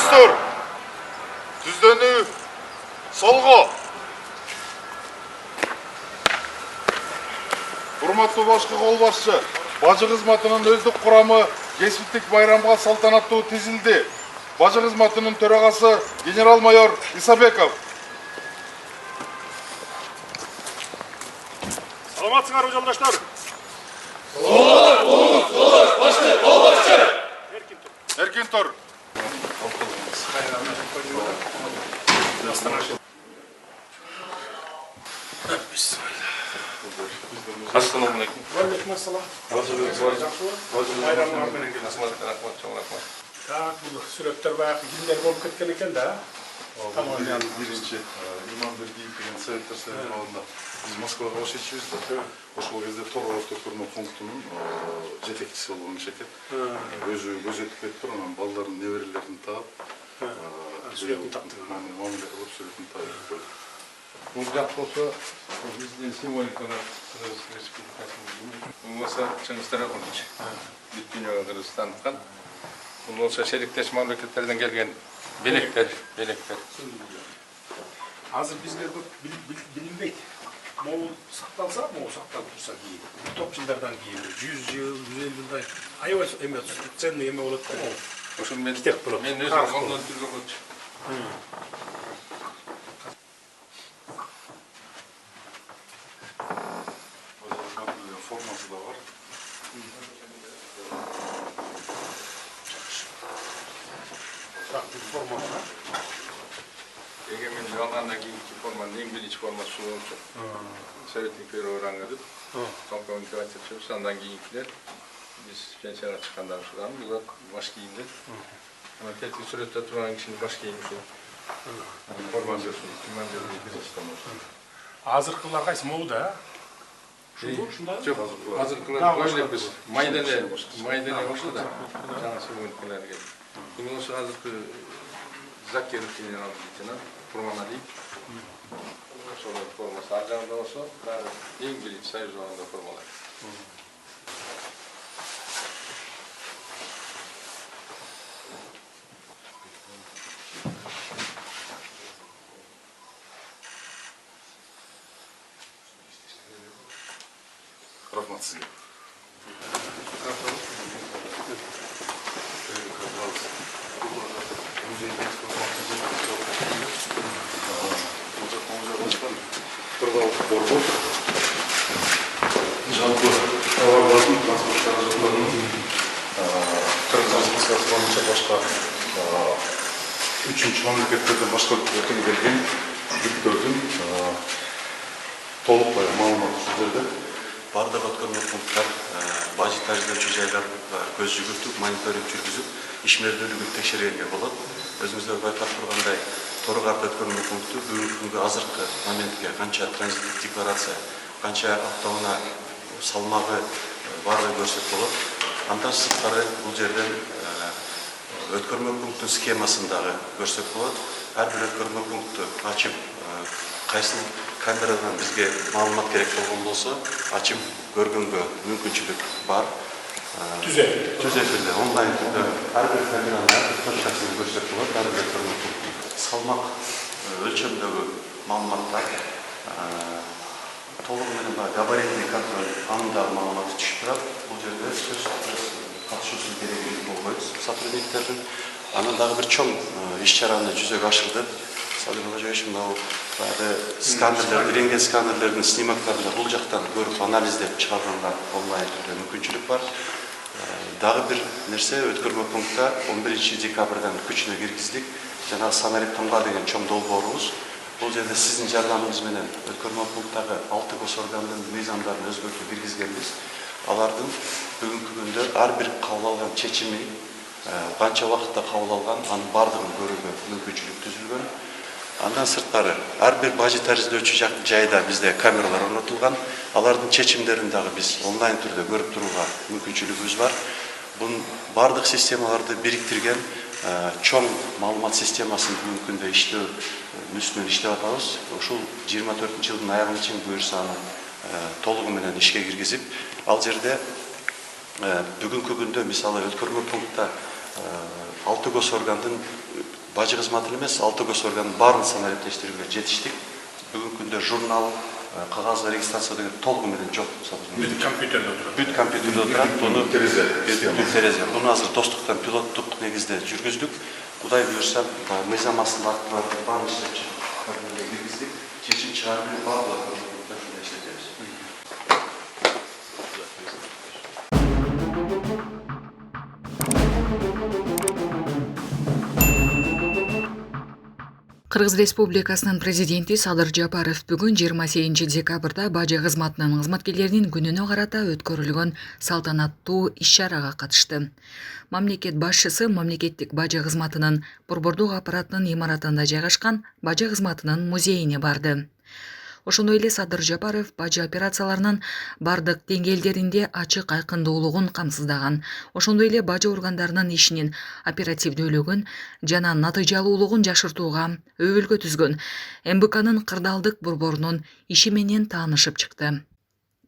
Достор, түздөнүү солго. Урматтуу башкы кол башчы, бажы кызматынын өздүк курамы кесиптик байрамга салтанаттуу тизилди. Бажы кызматынын төрагасы генерал-майор Исабеков. Саламатсыңарбы жолдоштор? Эркин тур. Assalamu alaikum. Алейкум ассалам. Байрамыңар менен келдиңиз. Так, бул сүрөттөр баягы кимдер болуп кеткен экен да. Биринчи Иман Бергиев деген советтер алдында биз Москвага ош ичибиз да. Ошол кезде Торгор өткөрмө пунктунун жетекчиси болгон экен. Өзү көзөтүп кетип анан балдарын, неберелерин таап, Сүрөтүн таптык. Мамиле кылып сүрөтүн таап койду. Бул жак болсо биздин символикалар Кыргыз Республикасынын болмаса Чыңгыз Таракулович бүт дүйнөгө Кыргызстан таныткан. Бул болсо шериктеш мамлекеттерден келген белектер. Азыр бизге билинбейт. Могул сакталса, могул сакталып турса кийин. Топ жылдардан кийин 100 жыл, 150 жылдай аябай эме ценный эме болот да. Ошол мен Китеп болот. мен өзүм колдон түргөнчү. Формасы да бар. Трактор формасы. Эгемендик алгандан кийинки форманын эң биринчи формасы болчу. Советник первый рангы. Коммуникация чыгыш, андан кийинкилер биз пенсияга чыккандан соң булар баш кийимдер. Ана тетик сүрөттө турган кишинин баш кийими ушул. Формасы иман берди биринчи формасы. Азыркылар кайсы моуда? Ушундай. Жок, азыркылар ойлойт биз. Майдане ошол да. Жаңы символикалар келди. Эми ошо азыркы Закиров генерал-лейтенант Курманалиев. Ошол формасы ар жагында болсо, баары эң биринчи союз убагында формалар. Рахмат сизге. Тұрғалық қорғау, жалпы тауарлардың транспорт қаражаттарының Қырғыз Республикасы бойынша башқа үшінші мемлекеттерден башқа өлкеге келген жүктердің толық маалыматы сол жерде. Бардық өткөрмө пункттар, бажы таждоочу жайларга көз жүгүртүп, мониторинг жүргүзүп, ишмердүүлүгүн текшергенге болот. Өзүңүздөр байкап тургандай, Торгорд өткөрмө пункту бүгүнкү күнгө азыркы моментке канча транзиттик декларация, канча автоунаа салмагы баардыгы көрсөтүп болот. Андан сырткары бул жерден өткөрмө пункттун схемасын дагы көрсөтүп болот. Ар бир өткөрмө пункту ачып, кайсыл камерадан бизге маалымат керек болгон болсо, ачып көргөнгө мүмкүнчүлүк бар. Түзетилди. Онлайн түрдө ар бир камеранын ар бир точкасын көрсөтүп болот. Ар бир өткөрмө пункт салмак өлчөмдөгү маалыматтар, толугу менен габаритный контроль, анда маалымат түшүп турат. Бул жерде сөз катышуусун кереги болбойт сотрудниктердин. Анан дагы бир чоң иш-чараны жүзөгө ашырды. Сканерлер, рентген сканерлердің снимактарында бұл жақтан көріп анализдеп шығарғанға онлайн түрде мүмкіншілік бар. Дағы бір нәрсе өткөрмө пунктта 11 декабрдан күчүнө киргиздик. Жана Самарит Тамга деген чоң долбоорубуз. Бұл жерде сиздин жардамыңыз менен өткөрмө пункттагы 6 госоргандын мыйзамдарын өзгөртүп киргизгенбиз. Алардын бүгүнкү күндө ар бир кабыл алган чечими канча убакытта кабыл алган, анын бардыгын көрүүгө мүмкүнчүлүк түзүлгөн. Андан сырткары ар бир бажы таждоочу жайда бизде камералар орнотулган. Алардын чечимдерин дагы биз онлайн түрдө көрүп турууга мүмкүнчүлүгүбүз бар. Бунун бардык системаларды бириктирген чоң маалымат системасын бүгүнкү күндө иштөө үстүнөн иштеп атабыз. Ушул 24-жылдын аягына чейин буюрса аны толугу менен ишке киргизип, ал жерде бүгүнкү күндө мисалы өткөрмө пунктта 6 госоргандын бажы кызматын эмес, 6 госоргандын баарын санариптештирүүгө жетиштик. Бүгүнкү күндө журнал, кагазга регистрация деген толугу менен жок. Бүт компьютерде отурат. Бүт компьютерде отурат. Буну терезе. Буну азыр достуктан пилоттук негизде жүргүздүк. Кудай буюрса, мыйзам астындагыларды баарын иштеп киргиздик. Чечим чыгарып баардыгы иштетебиз. Кыргыз Республикасынын президенти Садыр Жапаров бүгүн 28 декабрда бажы кызматынын кызматкерлеринин күнүнө карата өткөрүлгөн салтанаттуу иш-чарага катышты. Мамлекет башчысы мамлекеттик бажы кызматынын борбордук аппаратынын имаратында жайгашкан бажы кызматынын музейине барды. Ошондой эле Садыр Жапаров бажы операцияларынын бардык деңгээлдеринде ачык айкындуулугун камсыздаган, ошондой эле бажы органдарынын ишинин оперативдүүлүгүн жана натыйжалуулугун жакшыртууга өбөлгө түзгөн МБКнын кырдаалдык борборунун иши менен таанышып чыкты.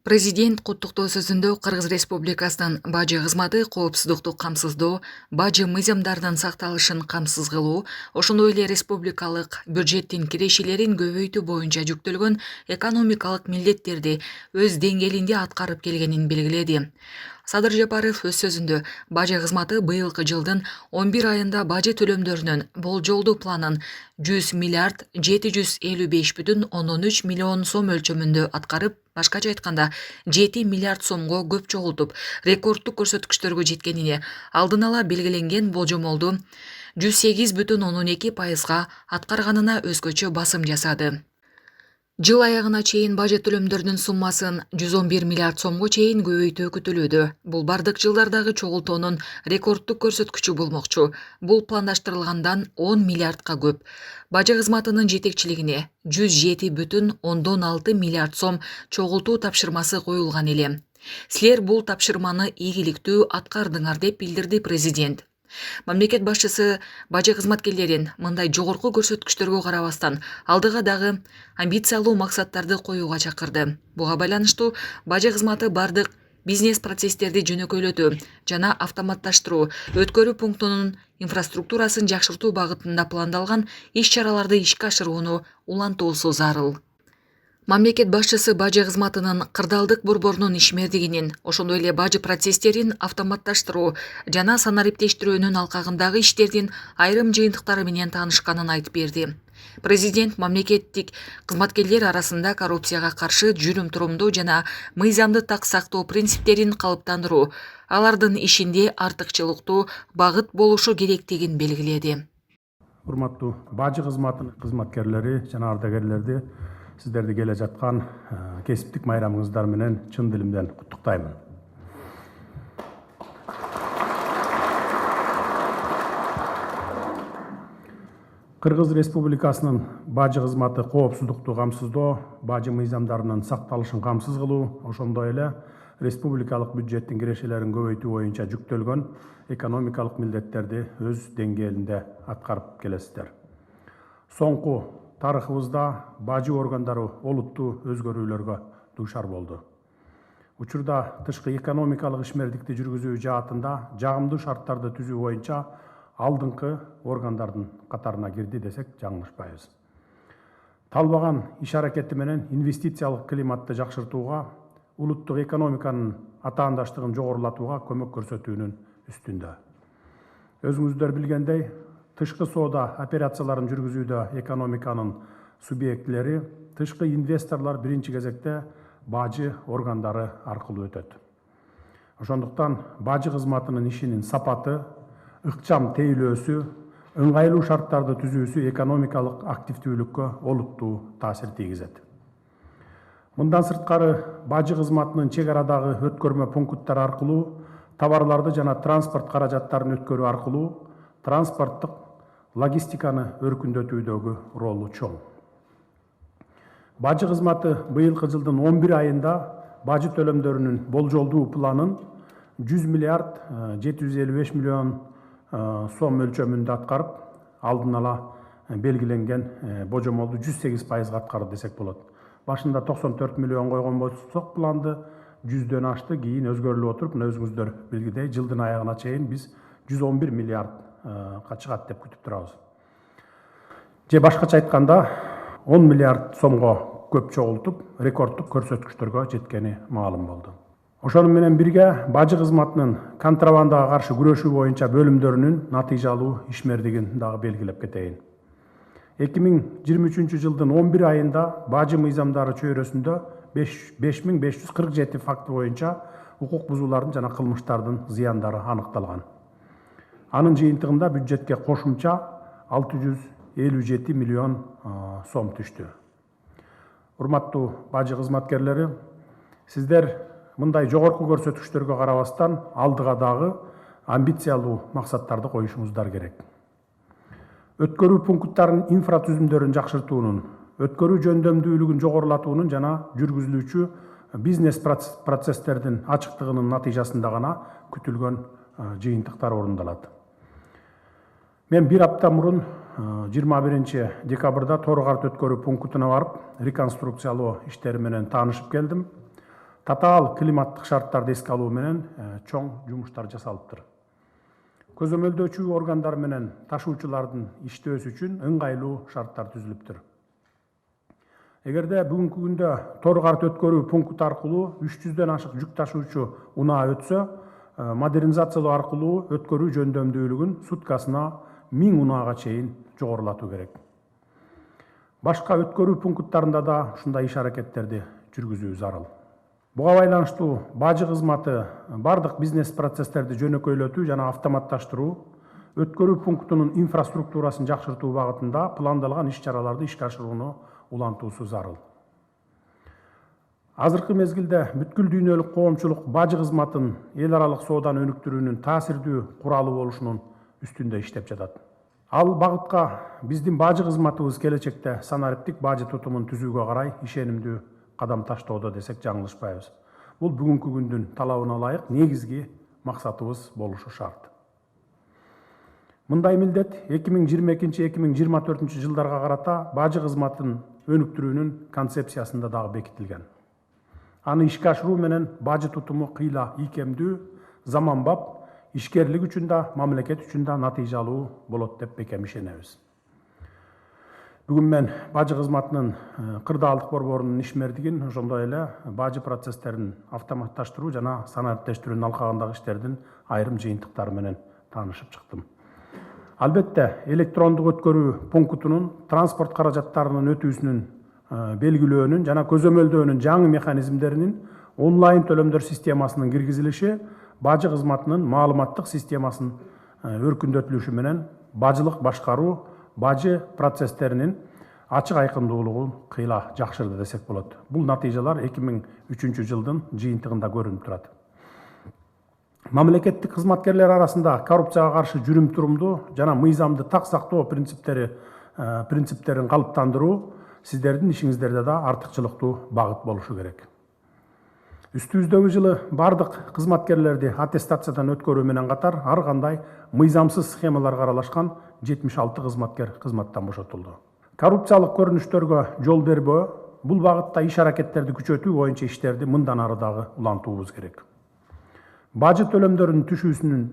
Президент куттуктоо сөзүндө Кыргыз Республикасынын бажы кызматы коопсуздукту камсыздоо, бажы мыйзамдарынын сакталышын камсыз кылуу, ошондой эле республикалык бюджеттин кирешелерин көбөйтүү боюнча жүктөлгөн экономикалык милдеттерди өз деңгээлинде аткарып келгенин белгиледи. Садыр Жапаров өз сөзүндө бажы кызматы быйылкы жылдын 11 айында бажы төлөмдөрүнүн болжолдуу планын 100 миллиард 755,3 миллион сом өлчөмүндө аткарып, башкача айтканда 7 миллиард сомго көп чогултуп, рекорддук көрсөткүчтөргө жеткенине, алдын ала белгиленген болжомолду 108,2%га аткарганына өзгөчө басым жасады. Жыл аягына чейин бажы төлөмдөрүнүн суммасын 111 миллиард сомго чейин көбөйтүү күтүлүүдө. Бул бардык жылдардагы чогултуунун рекорддук көрсөткүчү болмокчу. Бул пландаштырылгандан 10 миллиардка көп. Бажы кызматынын жетекчилигине 107,6 миллиард сом чогултуу тапшырмасы коюлган эле. Силер бул тапшырманы ийгиликтүү аткардыңар деп билдирди президент. Мамлекет башчысы бажы кызматкерлерин мындай жогорку көрсөткүчтөргө карабастан алдыга дагы амбициялуу максаттарды коюуга чакырды. Буга байланыштуу бажы кызматы бардык бизнес процесстерди жөнөкөйлөтүү жана автоматташтыруу, өткөрүү пунктунун инфраструктурасын жакшыртуу багытында пландалган иш-чараларды ишке ашырууну улантуусу зарыл. Мамлекет башчысы бажы кызматынын кырдаалдык борборунун ишмердигинин, ошондой эле бажы процесстерин автоматташтыруу жана санариптештирүүнүн алкагындагы иштердин айрым жыйынтыктары менен таанышканын айтып берди. Президент мамлекеттик кызматкерлер арасында коррупцияга каршы жүрүм-турумдуу жана мыйзамды так сактоо принциптерин калыптандыруу, алардын ишинде артыкчылыктуу багыт болушу керектигин белгиледи. Урматтуу бажы кызматынын кызматкерлери жана ардагерлерди сиздерди келе жаткан кесиптик майрамыңыздар менен чын дилимден куттуктаймын. Кыргыз Республикасынын бажы кызматы коопсуздукту камсыздоо, бажы мыйзамдарынын сакталышын камсыз кылуу, ошондой эле республикалык бюджеттин кирешелерин көбөйтүү боюнча жүктөлгөн экономикалык милдеттерди өз деңгээлинде аткарып келесиздер. Соңку тарыхыбызда бажы органдары олуттуу өзгөрүүлөргө дуушар болду. Учурда тышкы экономикалык ишмердикти жүргүзүү жаатында жагымдуу шарттарды түзүү боюнча алдыңкы органдардын катарына кирди десек жаңылышпайбыз. Талбаган иш аракети менен инвестициялык климатты жакшыртууга, улуттук экономиканын атаандаштыгын жогорулатууга көмөк көрсөтүүнүн үстүндө. Өзүңүздөр билгендей, тышкы соода операцияларын жүргүзүүдө экономиканын субъектилери, тышкы инвесторлор биринчи кезекте бажы органдары аркылуу өтөт. Ошондуктан бажы кызматынын ишинин сапаты, ыкчам тейлөөсү, ыңгайлуу шарттарды түзүүсү экономикалык активдүүлүккө олуттуу таасир тийгизет. Мындан сырткары бажы кызматынын чек арадагы өткөрмө пункттары аркылуу товарларды жана транспорт каражаттарын өткөрүү аркылуу транспорттук логистиканы өркүндөтүүдөгү ролу чоң. Бажы кызматы быйылкы жылдын 11 айында бажы төлөмдөрүнүн болжолдуу планын 100 миллиард 755 миллион сом өлчөмүндө аткарып, алдын ала белгиленген божомолду 108% аткарды десек болот. Башында 94 миллион койгон болсок планды 100дөн ашты, кийин өзгөрүлүп отуруп, мына өзүңүздөр билгидей жылдын аягына чейин биз 111 миллиардка чыгат деп күтүп турабыз. же башкача айтканда 10 миллиард сомго көп чогултуп рекорддук көрсөткүчтөргө жеткени маалым болду. Ошону менен бирге бажы кызматынын контрабандага каршы күрөшүү боюнча бөлүмдөрүнүн натыйжалуу ишмердигин дагы белгилеп кетейин. 2023 жылдын 11 айында бажы мыйзамдары чөйрөсүндө 5547 факты боюнча укук бузуулардын жана кылмыштардын зыяндары аныкталган. Анын жыйынтыгында бюджетке кошумча 657 миллион сом түштү. Урматтуу бажы кызматкерлери, сиздер мындай жогорку көрсөткүчтөргө карабастан алдыга дагы амбициялуу максаттарды коюшуңуздар керек. Өткөрүү пункттарынын инфратүзүмдөрүн жакшыртуунун, өткөрүү жөндөмдүүлүгүн жогорулатуунун жана жүргүзүлүүчү бизнес процесстердин ачыктыгынын натыйжасында гана күтүлгөн жыйынтыктар орундалат. Мен bir апта мурун 21 декабрда Торгарт өткөрүү пунктуна барып, реконструкциялоо иштери менен таанышып келдим. Татаал климаттык шарттарды эске алуу менен чоң жумуштар жасалыптыр. Көзөмөлдөөчү органдар менен ташуучулардын иштөөсү үчүн ыңгайлуу шарттар түзүлүптүр. Эгерде бүгүнкү күндө Торгарт өткөрүү пункту аркылуу 300дөн ашык жүк ташуучу унаа өтсө, модернизациялоо аркылуу өткөрүү жөндөмдүүлүгүн суткасына 1000 унаага чейин жогорулатуу керек. Башка өткөрүү пункттарында да ушундай иш аракеттерди жүргүзүү зарыл. Буга байланыштуу бажы кызматы бардык бизнес процесстерди жөнөкөйлөтүү жана автоматташтыруу, өткөрүү пунктунун инфраструктурасын жакшыртуу багытында пландалган иш-чараларды ишке ашырууну улантуусу зарыл. Азыркы мезгилде бүткүл дүйнөлүк коомчулук бажы кызматын эл аралык сооданы өнүктүрүүнүн таасирдүү куралы болушунун үстүндө иштеп жатат. Ал багытка биздин бажы кызматыбыз келечекте санариптик бажы тутумун түзүүгө карай ишенимдүү кадам таштоодо десек жаңылышпайбыз. Бул бүгүнкү күндүн талабына ылайык негизги максатыбыз болушу шарт. Мындай милдет 2022-2024 жылдарга карата бажы кызматын өнүктүрүүнүн концепциясында дагы бекитилген. Аны ишке ашыруу менен бажы тутуму кыйла ийкемдүү, заманбап, ишкерлик үчүн да, мамлекет үчүн да натыйжалуу болот деп бекем ишенебиз. Бүгүн мен бажы кызматынын кырдаалдык борборунун ишмердигин, ошондой эле бажы процесстерин автоматташтыруу жана санариптештирүүнүн алкагындагы иштердин айрым жыйынтыктары менен таанышып чыктым. Албетте, электрондук өткөрүү пунктунун транспорт каражаттарынын өтүүсүнүн белгилөөнүн жана көзөмөлдөөнүн жаңы механизмдеринин онлайн төлөмдөр системасынын киргизилиши бажы кызматынын маалыматтык системасынын өркүндөтүлүшү менен бажылык башкаруу, бажы процесстеринин ачык айкындуулугун кыйла жакшырды десек болот. Бул натыйжалар 2003 жылдын жыйынтыгында көрүнүп турат. Мамлекеттик кызматкерлер арасында коррупцияга каршы жүрүм турумду жана мыйзамды так сактоо принциптерин калыптандыруу сиздердин ишиңиздерде да артыкчылыктуу багыт болушу керек. Үстүбүздөгү жылы бардык кызматкерлерди аттестациядан өткөрүү менен катар ар кандай мыйзамсыз схемаларга аралашкан 76 кызматкер кызматтан бошотулду. Коррупциялык көрүнүштөргө жол бербөө, бул багытта иш аракеттерди күчөтүү боюнча иштерди мындан ары дагы улантуубуз керек. Бажы төлөмдөрүнүн түшүүсүнүн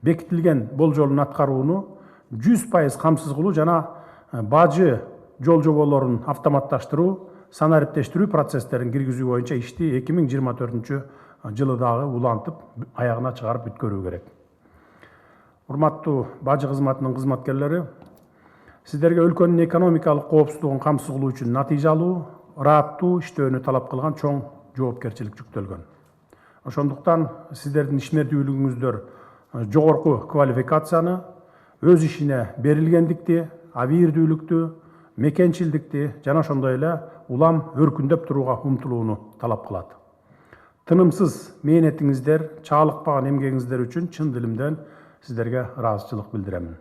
бекитилген болжолун аткарууну 100% камсыз кылуу жана бажы жол жоболорун автоматташтыруу, санариптештирүү процесстерин киргизүү боюнча ишти 2024 жылы дагы улантып, аягына чыгарып бүткөрүү керек. Урматтуу бажы кызматынын кызматкерлери, сиздерге өлкөнүн экономикалык коопсуздугун камсыз кылуу үчүн натыйжалуу, ырааттуу иштөөнү талап кылган чоң жоопкерчилик жүктөлгөн. Ошондуктан сиздердин ишмердүүлүгүңүздөр жогорку квалификацияны, өз ишине берилгендикти, абийирдүүлүктү, мекенчилдикти жана ошондой эле улам өркүндөп турууга умтулууну талап кылат. Тынымсыз мээнетиңиздер, чаалыкпаган эмгегиңиздер үчүн чын дилимден сиздерге ыраазычылык билдиремин.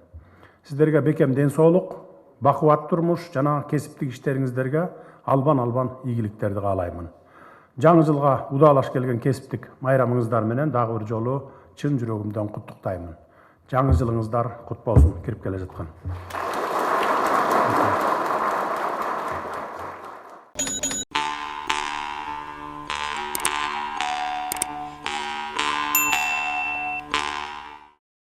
Сиздерге бекем ден соолук, бакубат турмуш жана кесиптик иштериңиздерге албан ийгиликтерди каалаймын. Жаңы жылга удаалаш келген кесиптик майрамыңыздар менен дагы бир жолу чын жүрөгүмдөн куттуктаймын. Жаңы жылыңыздар кут болсун, кирип келе жаткан.